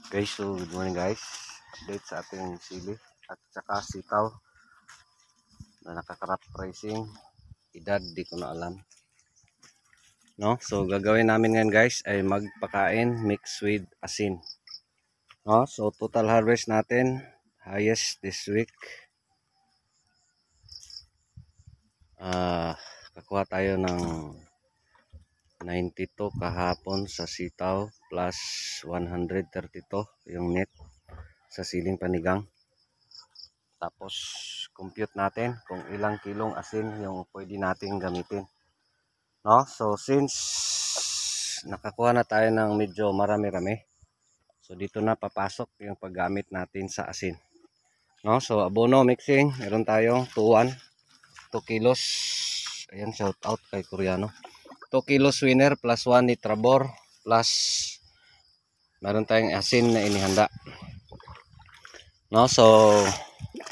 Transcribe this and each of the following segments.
Okay, so good morning guys. Update sa ating sili at saka sitaw na nakakarap pricing. Edad di ko na alam. No? So gagawin namin ngayon guys ay magpakain mix with asin. No? So total harvest natin highest this week. Kakuha tayo ng 92 kahapon sa sitaw plus 132 yung net sa siling panigang. Tapos compute natin kung ilang kilong asin yung pwede nating gamitin. No? So since nakakuha na tayo ng medyo marami-rami, so dito na papasok yung paggamit natin sa asin. No? So abono mixing, meron tayong 2 kilos. Ayan, shout out kay Koreano. 2 kilos winner plus 1 nitrabor plus meron tayong asin na inihanda. No? So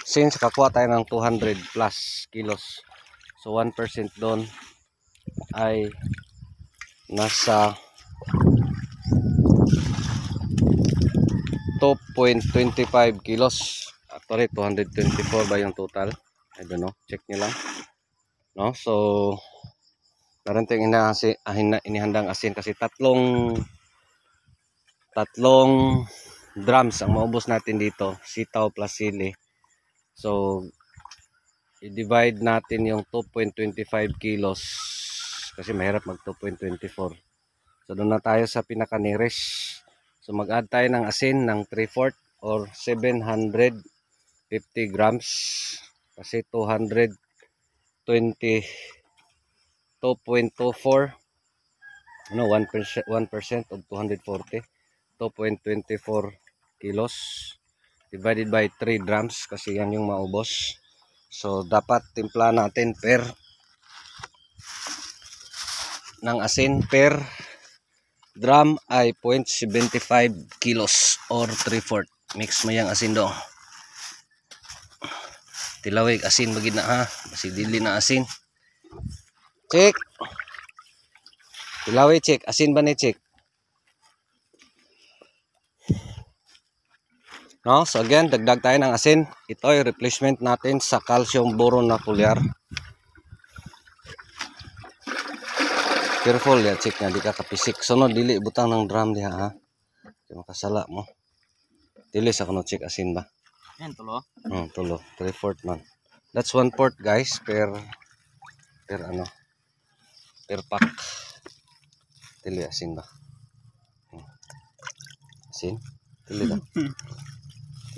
since kakuha tayo ng 200 plus kilos, so 1% doon ay nasa 2.25 kilos. Actually 224 ba yung total? I don't know, check nyo lang. No? So meron tayong inihandang asin kasi tatlong drums ang maubos natin dito, sitaw plus sili. So i-divide natin yung 2.25 kilos kasi mahirap mag 2.24. So doon na tayo sa pinaka nearest. So mag-add tayo ng asin ng 3/4 or 750 grams kasi 2.24 ano 1% of 240, 2.24 kilos divided by 3 drums kasi yan yung maubos. So dapat timpla natin ng asin per drum ay 0.75 kilos or 3/4. Mix mo yung asin do. Tilawig asin bagid na ha, basi dili na asin. Check. Tilawig check, asin ba ni check? No, so again, dagdag tayo ng asin. Ito ay replacement natin sa calcium boron na foliar. Careful ya, check nga di ka kapisik. Sunod dili butang ng drum diha ha. Di makasala mo. Dili sa kuno check asin ba? Yan tulo. Tulo, 3/4 man. That's 1/4 guys per pack. Dili asin ba? Asin? Dili ba?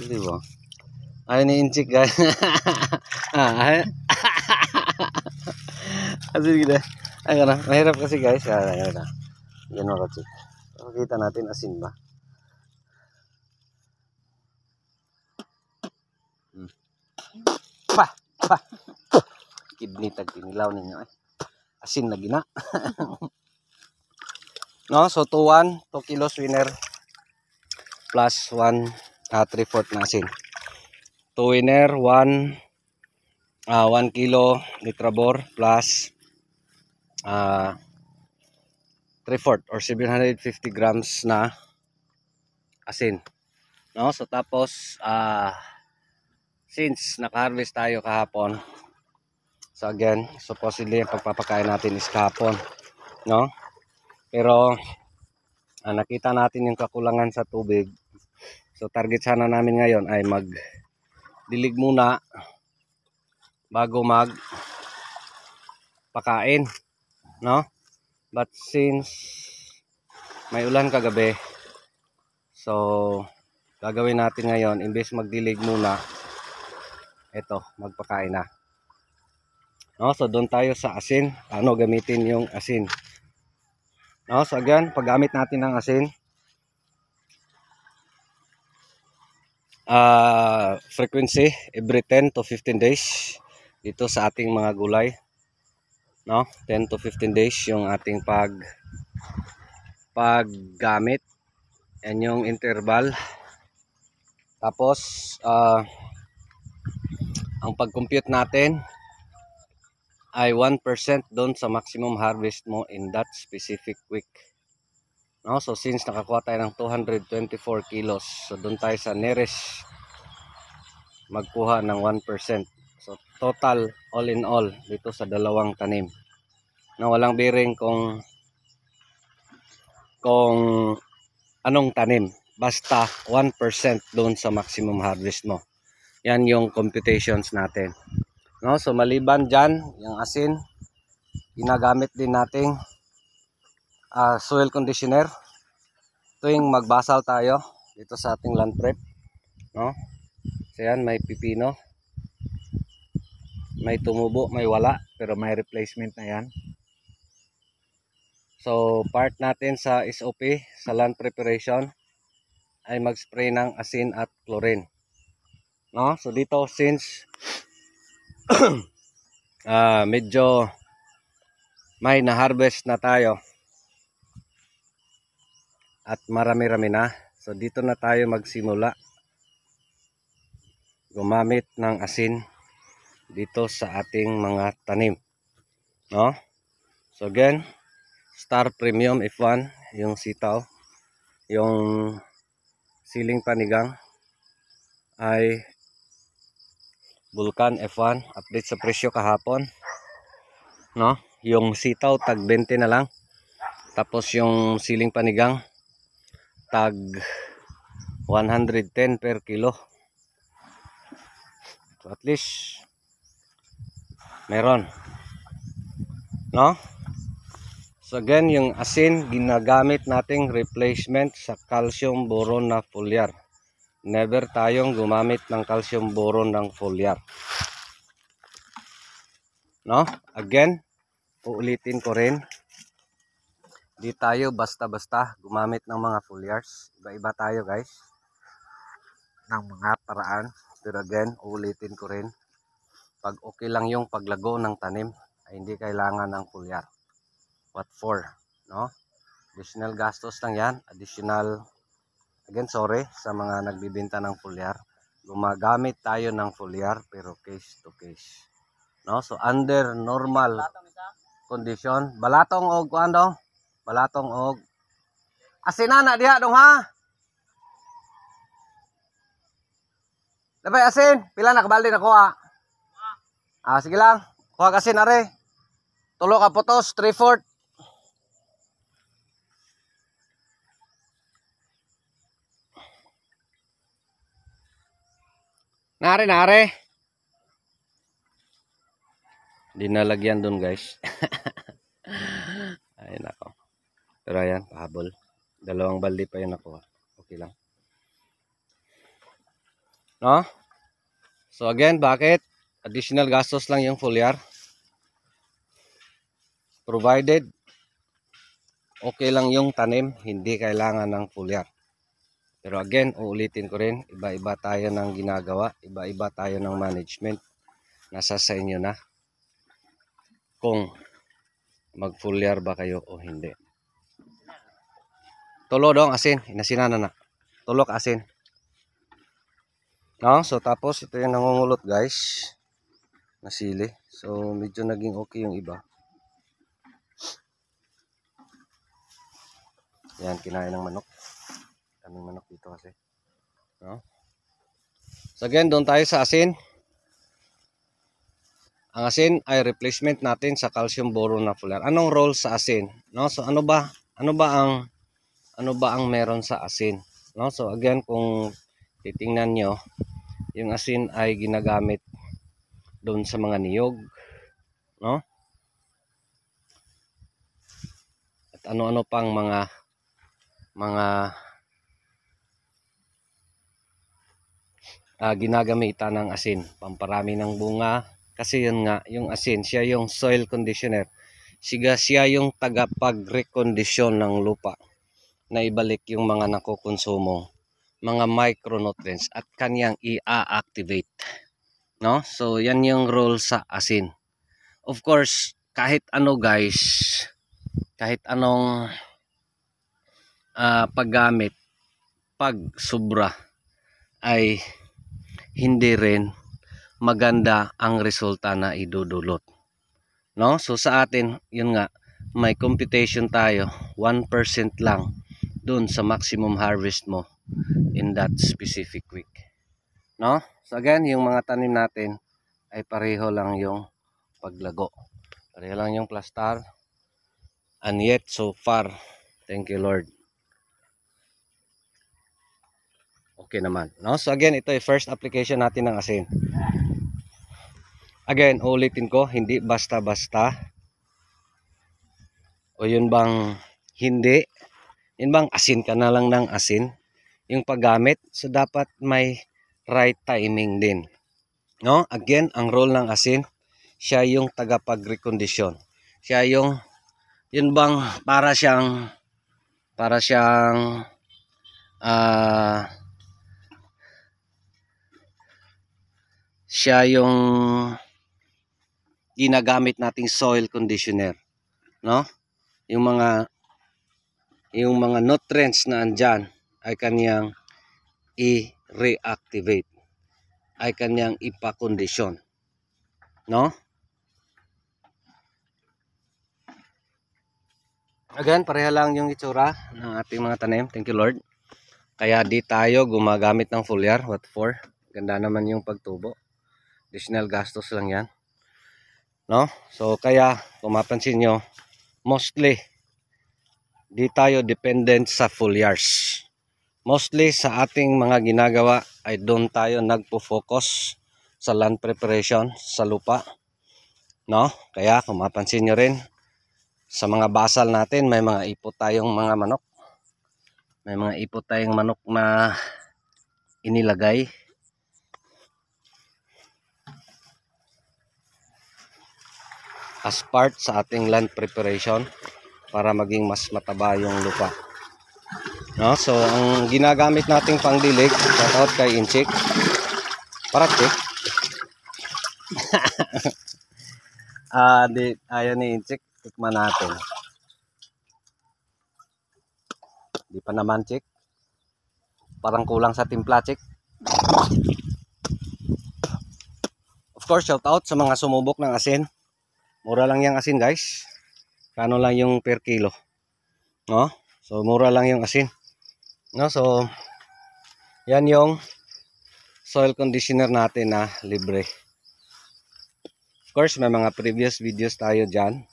Dili ba? Ay ni inchik guys. Asin gila. Ay kana, mahirap kasi guys. Yan mo kasi. Kita natin asin ba? Pa. Kidney tag tinilaw ninyo eh. Asin na gina. No, so 2 kilos winner plus 1 3/4 na asin. 2 winner 1 kilo nitrabor plus 3/4 or 750 grams na asin. No, so tapos since naka-harvest tayo kahapon, so again, supposedly ang pagpapakain natin is kahapon, no? Pero nakita natin yung kakulangan sa tubig. So target sana namin ngayon ay magdilig muna bago magpakain, no? But since may ulan kagabi, so gagawin natin ngayon, imbes magdilig muna, eto, magpakain na. No, so doon tayo sa asin, ano gamitin yung asin. No, so again, paggamit natin ng asin, frequency every 10 to 15 days dito sa ating mga gulay. No, 10 to 15 days yung ating paggamit. Yan yung interval. Tapos ang pag-compute natin ay 1% doon sa maximum harvest mo in that specific week. No? So since nakakuha tayo ng 224 kilos, so doon tayo sa nearest magkuha ng 1%. So total all in all dito sa dalawang tanim. Na walang bearing kung anong tanim, basta 1% doon sa maximum harvest mo. Yan yung computations natin. No? So maliban dyan, yung asin, ginagamit din nating soil conditioner tuwing magbasal tayo dito sa ating land prep. No? So yan, may pipino, may tumubo, may wala, pero may replacement na yan. So part natin sa SOP sa land preparation ay mag-spray ng asin at chlorine. No? So dito since medyo may na-harvest na tayo at marami-rami na. So dito na tayo magsimula gumamit ng asin dito sa ating mga tanim. No? So again, Star Premium F1 yung sitaw, yung siling panigang ay Vulcan F1. Update sa presyo kahapon. No? Yung sitaw tag 20 na lang. Tapos yung siling panigang tag 110 per kilo. So at least meron. No? So again, yung asin ginagamit nating replacement sa calcium boron na foliar. Never tayong gumamit ng calcium boron ng foliar. No? Again, uulitin ko rin. Di tayo basta-basta gumamit ng mga foliars. Iba-iba tayo guys ng mga paraan. Pero again, uulitin ko rin. Pag okay lang yung paglago ng tanim, ay hindi kailangan ng foliar. What for? No? Additional gastos lang yan. Additional, again sorry sa mga nagbibenta ng foliar. Gumagamit tayo ng foliar pero case to case. No? So under normal condition, balatong og kuando? Balatong og asinana diha dong ha. Dabay asin, pila na kabaldi na kuha? Sige lang. Kuha ka asin are. Tulo ka putos, 3/4. Nare. Dinalagyan dun guys. Ay nako. Pero ayan, pahabol. 2 balde pa yun nakuha. Okay lang. No? So again, bakit? Additional gastos lang yung foliar. Provided okay lang yung tanim, hindi kailangan ng foliar. Pero again, uulitin ko rin, iba-iba tayo ng ginagawa, iba-iba tayo ng management. Nasa sa inyo na kung mag-foliar ba kayo o hindi. Tulo dong asin, inasinan na. Tulok asin. No? So tapos ito yung nangungulot guys. Nasili. So medyo naging okay yung iba. Yan, kinain ng manok. Kaming manok dito kasi. No? So again, doon tayo sa asin. Ang asin ay replacement natin sa calcium boron na foliar. Anong role sa asin? No? So ano ba ang meron sa asin? No? So again, kung titingnan nyo, yung asin ay ginagamit doon sa mga niyog, no? At ano-ano pang mga ginagamitan ng asin, pamparami ng bunga, kasi yun nga, yung asin, siya yung soil conditioner. Siya yung tagapag-rekondisyon ng lupa na ibalik yung mga nakukonsumo, mga micronutrients at kanyang i-activate. No? So yan yung role sa asin. Of course, kahit ano guys, kahit anong paggamit, pag sobra ay hindi rin maganda ang resulta na idudulot. No? So sa atin, yun nga, may computation tayo, 1% lang dun sa maximum harvest mo in that specific week. No? So again, yung mga tanim natin ay pareho lang yung paglago. Pareho lang yung plastar. And yet, so far, thank you Lord, okay naman. No? So again, ito yung first application natin ng asin. Again, ulitin ko, hindi basta-basta. O yun bang hindi? Yun bang asin ka na lang ng asin? Yung paggamit, so dapat may right timing din. No? Again, ang role ng asin, siya yung tagapag-rekondisyon. Siya yung, yun bang para siyang siya yung ginagamit nating soil conditioner, no? Yung mga nutrients na andyan ay kanyang i-reactivate, ay kanyang ipakondisyon, no? Again, pareha lang yung itsura ng ating mga tanim. Thank you Lord. Kaya di tayo gumagamit ng foliar. What for? Ganda naman yung pagtubo. Additional gastos lang yan, no? So kaya kung mapansin nyo, mostly di tayo dependent sa foliars. Mostly sa ating mga ginagawa ay doon tayo nagpo-focus sa land preparation sa lupa, no? Kaya kung mapansin nyo rin, sa mga basal natin may mga ipot tayong mga manok. May mga ipot tayong manok na inilagay. As part sa ating land preparation para maging mas mataba yung lupa. No? So, ang ginagamit nating pangdilig, shout out kay Inchik. Parati. Ayaw ni Inchik. Tikman natin. Di pa naman, Chik. Parang kulang sa timpla, Chik. Of course, shout out sa mga sumubok ng asin. Mura lang yung asin, guys. Kano lang yung per kilo. No? So, mura lang yung asin. No? So, yan yung soil conditioner natin na libre. Of course, may mga previous videos tayo dyan.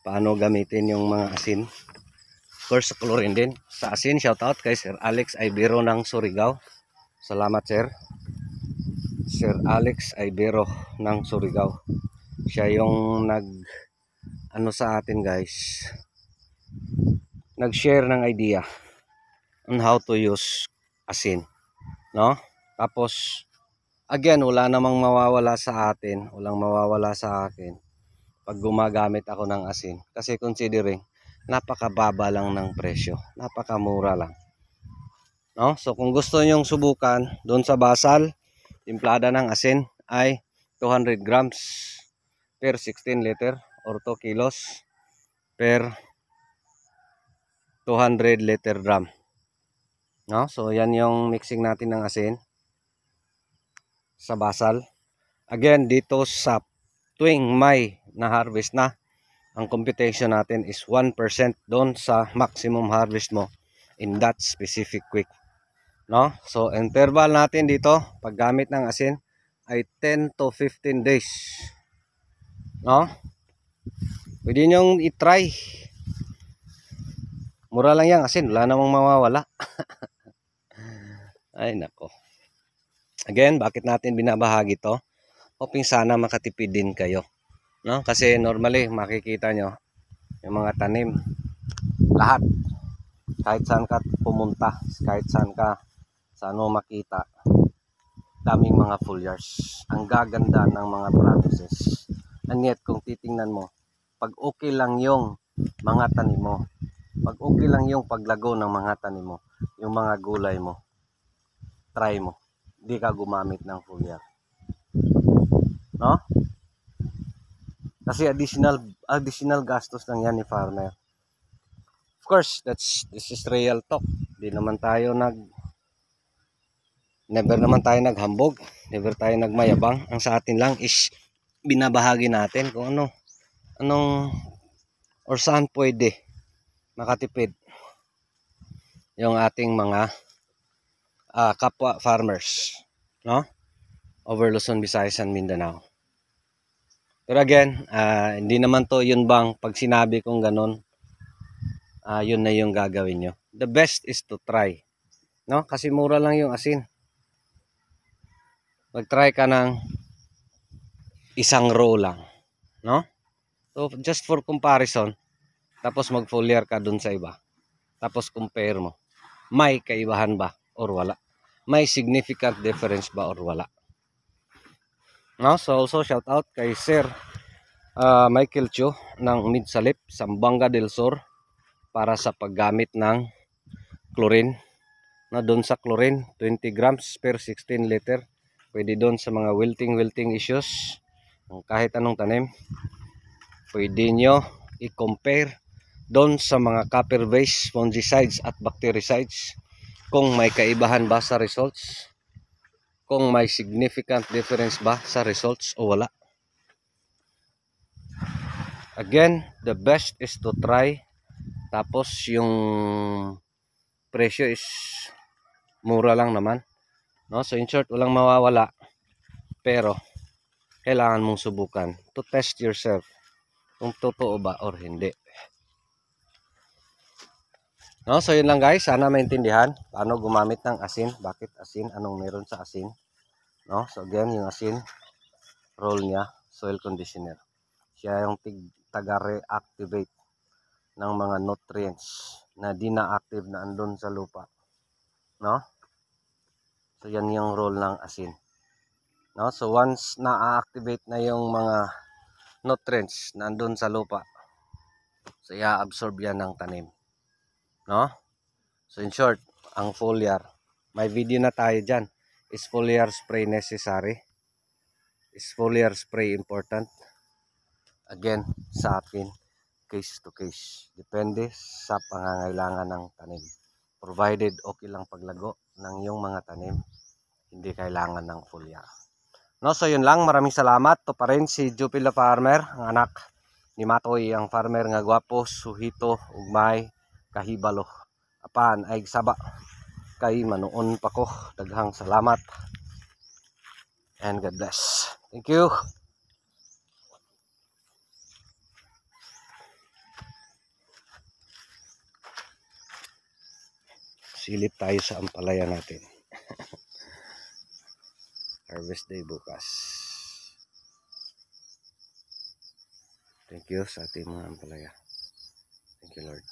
Paano gamitin yung mga asin. Of course, sa chlorine din. Sa asin, shout out kay Sir Alex Ibero ng Surigao. Salamat, Sir. Sir Alex Ibero ng Surigao. Siya yung sa atin, guys. Nag-share ng idea on how to use asin, no? Tapos again, wala namang mawawala sa atin, walang mawawala sa akin pag gumagamit ako ng asin, kasi considering napakababa lang ng presyo, napakamura lang, no? So kung gusto nyong subukan, doon sa basal, timplada ng asin ay 200 grams per 16 liter or 2 kilos per 200 liter drum, no? So yan yung mixing natin ng asin sa basal. Again, dito sa tuwing may na harvest na, ang computation natin is 1% doon sa maximum harvest mo in that specific week, no? So interval natin dito paggamit ng asin ay 10 to 15 days, no? Pwede nyong i-try. Mura lang yang asin, wala namang mawawala. Ay nako. Again, bakit natin binabahagi to? Hoping sana makatipid din kayo, no? Kasi normally makikita nyo yung mga tanim, lahat, kahit saan ka pumunta, kahit saan ka makita, daming mga foliars, ang gaganda ng mga practices. And yet kung titingnan mo, pag okay lang yung mga tanim mo, pag okay lang yung paglago ng mga tanim mo, yung mga gulay mo, try mo, di ka gumamit ng foliar, no? Kasi additional gastos lang yan ni farmer. Of course, this is real talk. Never naman tayo naghambog, never tayo nagmayabang. Ang sa atin lang is binabahagi natin kung anong or saan pwede makatipid. yung ating mga kapwa farmers, no? Over Luzon, Visayas, and Mindanao. Pero again, hindi naman to yun bang pag sinabi kong ganun, yun na yung gagawin nyo. The best is to try, no? Kasi mura lang yung asin. Mag-try ka ng isang row lang, no? So just for comparison, tapos mag-foliar ka dun sa iba. Tapos compare mo. May kaibahan ba or wala? May significant difference ba or wala? No? So also shout out kay Sir Michael Cho ng Midsalip, Zamboanga del Sur para sa paggamit ng chlorine. Na doon sa chlorine, 20 grams per 16 liter. Pwede doon sa mga wilting issues, kahit anong tanim. Pwede nyo i-compare doon sa mga copper-based fungicides at bactericides kung may kaibahan ba sa results, kung may significant difference ba sa results o wala. Again, the best is to try. Tapos yung presyo is mura lang naman, no? So in short, walang mawawala, pero kailangan mong subukan to test yourself kung totoo ba or hindi, no? So yun lang guys, sana maintindihan paano gumamit ng asin, bakit asin, anong meron sa asin, no? So again, yung asin, role niya, soil conditioner. Siya yung taga-reactivate ng mga nutrients na di na-active na andun sa lupa, no? So yan yung role ng asin, no? So once na-activate na yung mga nutrients na andun sa lupa, so i-absorb yan ng tanim, no? So in short, ang foliar, may video na tayo dyan. Is foliar spray necessary? Is foliar spray important? Again, sa akin, case to case. Depende sa pangangailangan ng tanim. Provided okay lang paglago ng iyong mga tanim, hindi kailangan ng foliar. No, so yun lang. Maraming salamat. To pa rin si Jupila Farmer, ang anak ni Matoy, ang farmer nga gwapo, suhito, ugmay, kahibalo. Apan ay saba kay manuon pa ko. Daghang salamat and God bless. Thank you. Silip tayo sa ampalaya natin. Harvest day bukas. Thank you sa ating mga ampalaya. Thank you Lord.